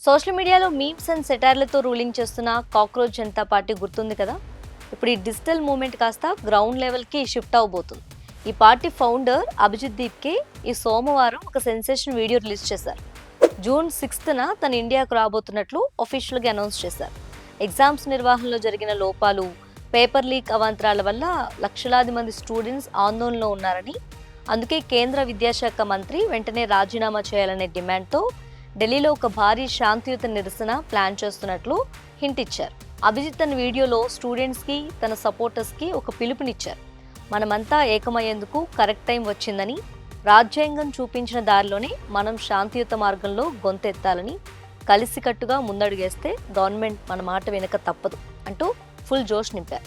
Social మీడియాలో memes and సెటైర్లతో ruling చేస్తున్న cockroach Janata party గుర్తుంది కదా. ఇప్పుడు ఈ డిజిటల్ మూవ్మెంట్ కాస్త గ్రౌండ్ లెవెల్కి షిఫ్ట్ అవబోతుంది. ఈ పార్టీ ఫౌండర్ అభిజిత్ దీప్కే ఈ సోమవారం ఒక సెన్సేషన్ వీడియో రిలీజ్ చేశారు. జూన్ 6న తన ఇండియాకు రాబోతున్నట్లు అఫీషియల్గా అనౌన్స్ చేశారు. ఎగ్జామ్స్ నిర్వహణలో జరిగిన లోపాలు, పేపర్ లీక్ అవాంతరాల వల్ల లక్షలాది మంది స్టూడెంట్స్ ఆందోళనలో ఉన్నారని, అందుకే కేంద్ర విద్యాశాఖ మంత్రి వెంటనే రాజీనామా చేయాలనే డిమాండ్తో ఢిల్లీలో ఒక భారీ శాంతియుత నిరసన ప్లాన్ చేస్తున్నట్లు హింట్ ఇచ్చారు. అభిజిత్ తన వీడియోలో స్టూడెంట్స్కి, తన సపోర్టర్స్కి ఒక పిలుపునిచ్చారు. మనమంతా ఏకమయ్యేందుకు కరెక్ట్ టైం వచ్చిందని, రాజ్యాంగం చూపించిన దారిలోనే మనం శాంతియుత మార్గంలో గొంతెత్తాలని, కలిసికట్టుగా ముందడుగేస్తే గవర్నమెంట్ మన మాట వెనక తప్పదు అంటూ ఫుల్ జోష్ నింపారు.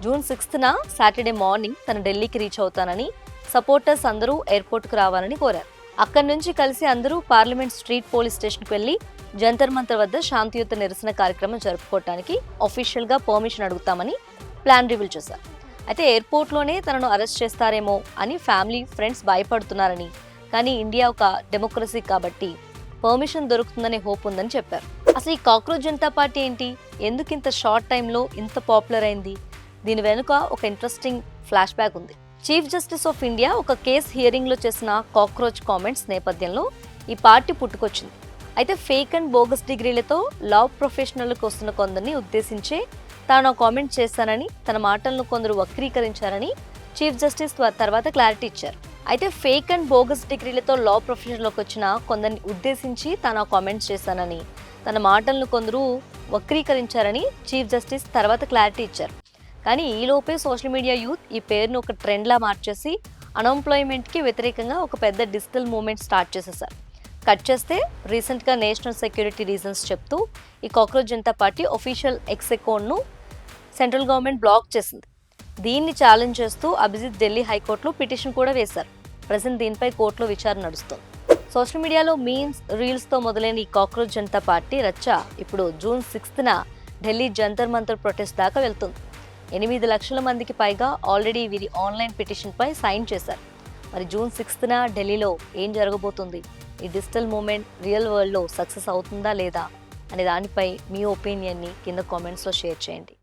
జూన్ 6న సాటర్డే మార్నింగ్ తన ఢిల్లీకి రీచ్ అవుతానని, సపోర్టర్స్ అందరూ ఎయిర్పోర్ట్కు రావాలని కోరారు. అక్కడి నుంచి కలిసి అందరూ పార్లమెంట్ స్ట్రీట్ పోలీస్ స్టేషన్కి వెళ్లి జంతర్ మంతర్ వద్ద శాంతియుత నిరసన కార్యక్రమం జరుపుకోవడానికి అఫీషియల్గా పర్మిషన్ అడుగుతామని ప్లాన్ రివీల్ చేశారు. అయితే ఎయిర్పోర్ట్లోనే తనను అరెస్ట్ చేస్తారేమో అని ఫ్యామిలీ, ఫ్రెండ్స్ భయపడుతున్నారని, కానీ ఇండియా ఒక డెమోక్రసీ కాబట్టి పర్మిషన్ దొరుకుతుందనే హోప్ ఉందని చెప్పారు. అసలు ఈ కాక్రోచ్ జనతా పార్టీ ఏంటి, ఎందుకు ఇంత షార్ట్ టైంలో ఇంత పాపులర్ అయింది? దీని వెనుక ఒక ఇంట్రెస్టింగ్ ఫ్లాష్ బ్యాక్ ఉంది. చీఫ్ జస్టిస్ ఆఫ్ ఇండియా ఒక కేస్ హియరింగ్లో చేసిన కాక్రోచ్ కామెంట్స్ నేపథ్యంలో ఈ పార్టీ పుట్టుకొచ్చింది. అయితే ఫేక్ అండ్ బోగస్ డిగ్రీలతో లా ప్రొఫెషనల్కి వస్తున్న కొందరిని ఉద్దేశించే తాను కామెంట్ చేశానని, తన మాటలను కొందరు వక్రీకరించారని చీఫ్ జస్టిస్ తర్వాత క్లారిటీ ఇచ్చారు. అయితే ఫేక్ అండ్ బోగస్ డిగ్రీలతో లా ప్రొఫెషన్లోకి వచ్చిన కొందరిని ఉద్దేశించి తాను కామెంట్స్ చేశానని, తన మాటలను కొందరు వక్రీకరించారని చీఫ్ జస్టిస్ తర్వాత క్లారిటీ ఇచ్చారు. కానీ ఈలోపే సోషల్ మీడియా యూత్ ఈ పేరును ఒక ట్రెండ్లా మార్చేసి అన్ఎంప్లాయ్మెంట్కి వ్యతిరేకంగా ఒక పెద్ద డిజిటల్ మూవ్మెంట్ స్టార్ట్ చేసేసారు. కట్ చేస్తే రీసెంట్గా నేషనల్ సెక్యూరిటీ రీజన్స్ చెప్తూ ఈ cockroach Janata party official X అకౌంట్ను సెంట్రల్ గవర్నమెంట్ బ్లాక్ చేసింది. దీన్ని ఛాలెంజ్ చేస్తూ అభిజిత్ ఢిల్లీ హైకోర్టులో పిటిషన్ కూడా వేశారు. ప్రజెంట్ దీనిపై కోర్టులో విచారణ నడుస్తుంది. సోషల్ మీడియాలో మీమ్స్, రీల్స్తో మొదలైన ఈ కాక్రోచ్ జనతా పార్టీ రచ్చ ఇప్పుడు జూన్ 6న ఢిల్లీ జంతర్ మంతర్ ప్రొటెస్ట్ దాకా వెళ్తుంది. 8 లక్షల మందికి పైగా ఆల్రెడీ వీరి ఆన్లైన్ పిటిషన్పై సైన్ చేశారు. మరి జూన్ 6న ఢిల్లీలో ఏం జరగబోతుంది? ఈ డిజిటల్ మూవ్మెంట్ రియల్ వరల్డ్లో సక్సెస్ అవుతుందా లేదా అనే దానిపై మీ ఒపీనియన్ని కింద కామెంట్స్లో షేర్ చేయండి.